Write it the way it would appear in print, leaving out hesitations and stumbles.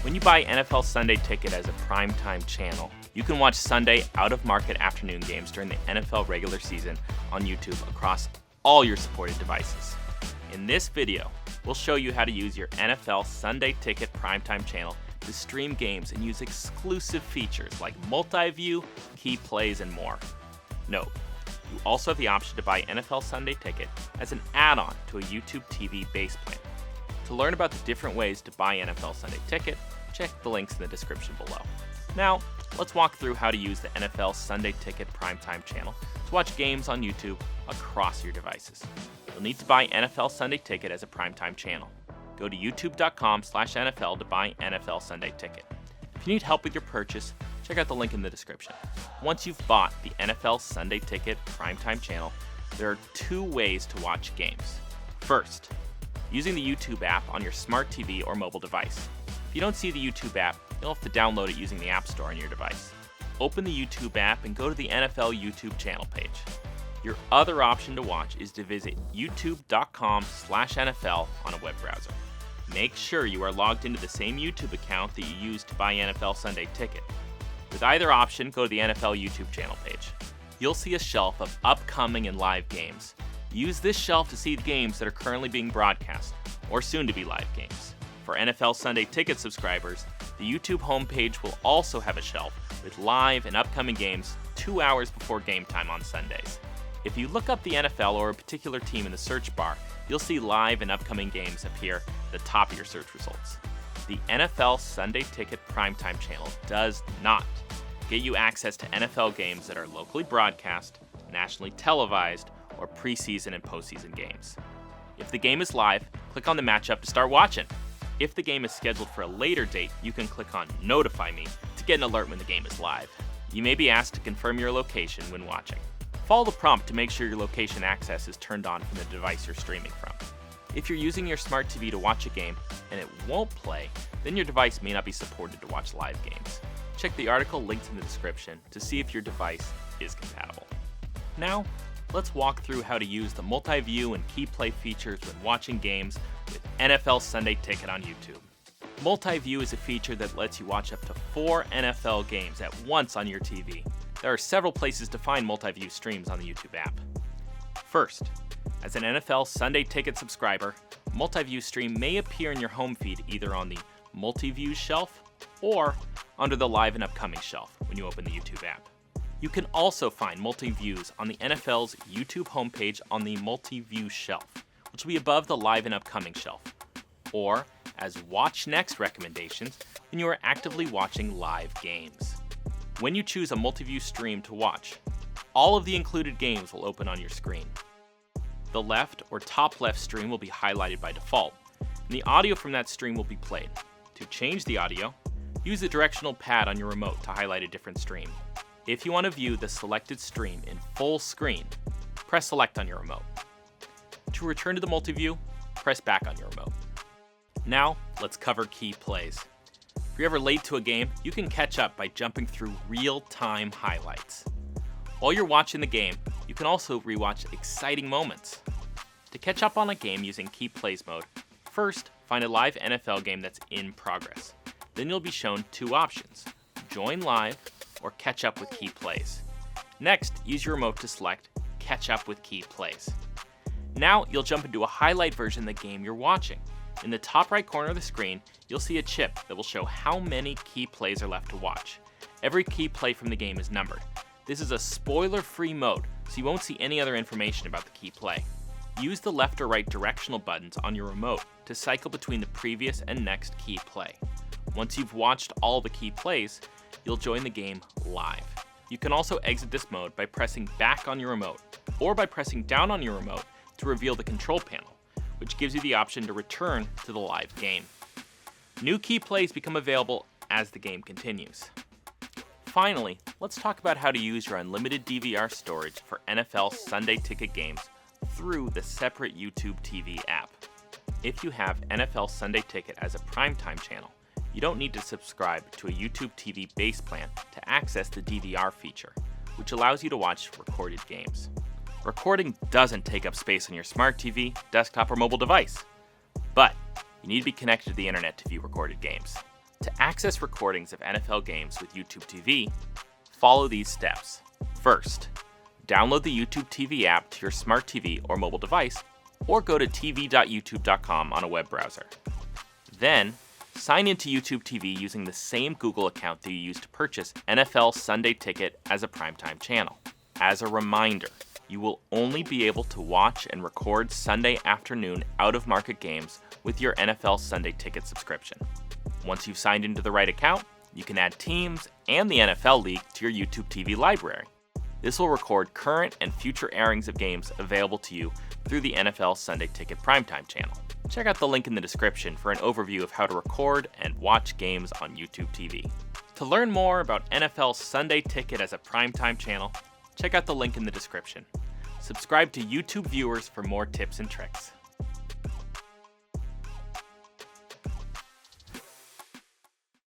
When you buy NFL Sunday Ticket as a primetime channel, you can watch Sunday out-of-market afternoon games during the NFL regular season on YouTube across all your supported devices. In this video, we'll show you how to use your NFL Sunday Ticket primetime channel to stream games and use exclusive features like multi-view, key plays, and more. Note, you also have the option to buy NFL Sunday Ticket as an add-on to a YouTube TV base plan. To learn about the different ways to buy NFL Sunday Ticket, check the links in the description below. Now, let's walk through how to use the NFL Sunday Ticket primetime channel to watch games on YouTube across your devices. You'll need to buy NFL Sunday Ticket as a primetime channel. Go to youtube.com/NFL to buy NFL Sunday Ticket. If you need help with your purchase, check out the link in the description. Once you've bought the NFL Sunday Ticket primetime channel, there are two ways to watch games. First, using the YouTube app on your smart TV or mobile device. If you don't see the YouTube app, you'll have to download it using the App Store on your device. Open the YouTube app and go to the NFL YouTube channel page. Your other option to watch is to visit youtube.com/NFL on a web browser. Make sure you are logged into the same YouTube account that you used to buy NFL Sunday Ticket. With either option, go to the NFL YouTube channel page. You'll see a shelf of upcoming and live games. Use this shelf to see the games that are currently being broadcast, or soon to be live games. For NFL Sunday Ticket subscribers, the YouTube homepage will also have a shelf with live and upcoming games 2 hours before game time on Sundays. If you look up the NFL or a particular team in the search bar, you'll see live and upcoming games appear at the top of your search results. The NFL Sunday Ticket primetime channel does not get you access to NFL games that are locally broadcast, nationally televised, or preseason and postseason games. If the game is live, click on the matchup to start watching. If the game is scheduled for a later date, you can click on Notify Me to get an alert when the game is live. You may be asked to confirm your location when watching. Follow the prompt to make sure your location access is turned on from the device you're streaming from. If you're using your smart TV to watch a game and it won't play, then your device may not be supported to watch live games. Check the article linked in the description to see if your device is compatible. Now, let's walk through how to use the multi-view and key play features when watching games with NFL Sunday Ticket on YouTube. Multi-view is a feature that lets you watch up to 4 NFL games at once on your TV. There are several places to find multi-view streams on the YouTube app. First, as an NFL Sunday Ticket subscriber, multi-view stream may appear in your home feed either on the multi-view shelf or under the live and upcoming shelf when you open the YouTube app. You can also find multi-views on the NFL's YouTube homepage on the multi-view shelf, which will be above the live and upcoming shelf, or as Watch Next recommendations when you are actively watching live games. When you choose a multi-view stream to watch, all of the included games will open on your screen. The left or top left stream will be highlighted by default, and the audio from that stream will be played. To change the audio, use the directional pad on your remote to highlight a different stream. If you want to view the selected stream in full screen, press select on your remote. To return to the multi-view, press back on your remote. Now, let's cover key plays. If you're ever late to a game, you can catch up by jumping through real-time highlights. While you're watching the game, you can also rewatch exciting moments. To catch up on a game using key plays mode, first, find a live NFL game that's in progress. Then you'll be shown two options: join live or catch up with key plays. Next, use your remote to select catch up with key plays. Now you'll jump into a highlight version of the game you're watching. In the top right corner of the screen, you'll see a chip that will show how many key plays are left to watch. Every key play from the game is numbered. This is a spoiler-free mode, so you won't see any other information about the key play. Use the left or right directional buttons on your remote to cycle between the previous and next key play. Once you've watched all the key plays, you'll join the game live. You can also exit this mode by pressing back on your remote, or by pressing down on your remote to reveal the control panel, which gives you the option to return to the live game. New key plays become available as the game continues. Finally, let's talk about how to use your unlimited DVR storage for NFL Sunday Ticket games through the separate YouTube TV app. If you have NFL Sunday Ticket as a primetime channel, you don't need to subscribe to a YouTube TV base plan to access the DVR feature, which allows you to watch recorded games. Recording doesn't take up space on your smart TV, desktop, or mobile device, but you need to be connected to the internet to view recorded games. To access recordings of NFL games with YouTube TV, follow these steps. First, download the YouTube TV app to your smart TV or mobile device, or go to tv.youtube.com on a web browser. Then, sign into YouTube TV using the same Google account that you used to purchase NFL Sunday Ticket as a primetime channel. As a reminder, you will only be able to watch and record Sunday afternoon out-of-market games with your NFL Sunday Ticket subscription. Once you've signed into the right account, you can add teams and the NFL League to your YouTube TV library. This will record current and future airings of games available to you through the NFL Sunday Ticket primetime channel. Check out the link in the description for an overview of how to record and watch games on YouTube TV. To learn more about NFL Sunday Ticket as a primetime channel, check out the link in the description. Subscribe to YouTube Viewers for more tips and tricks.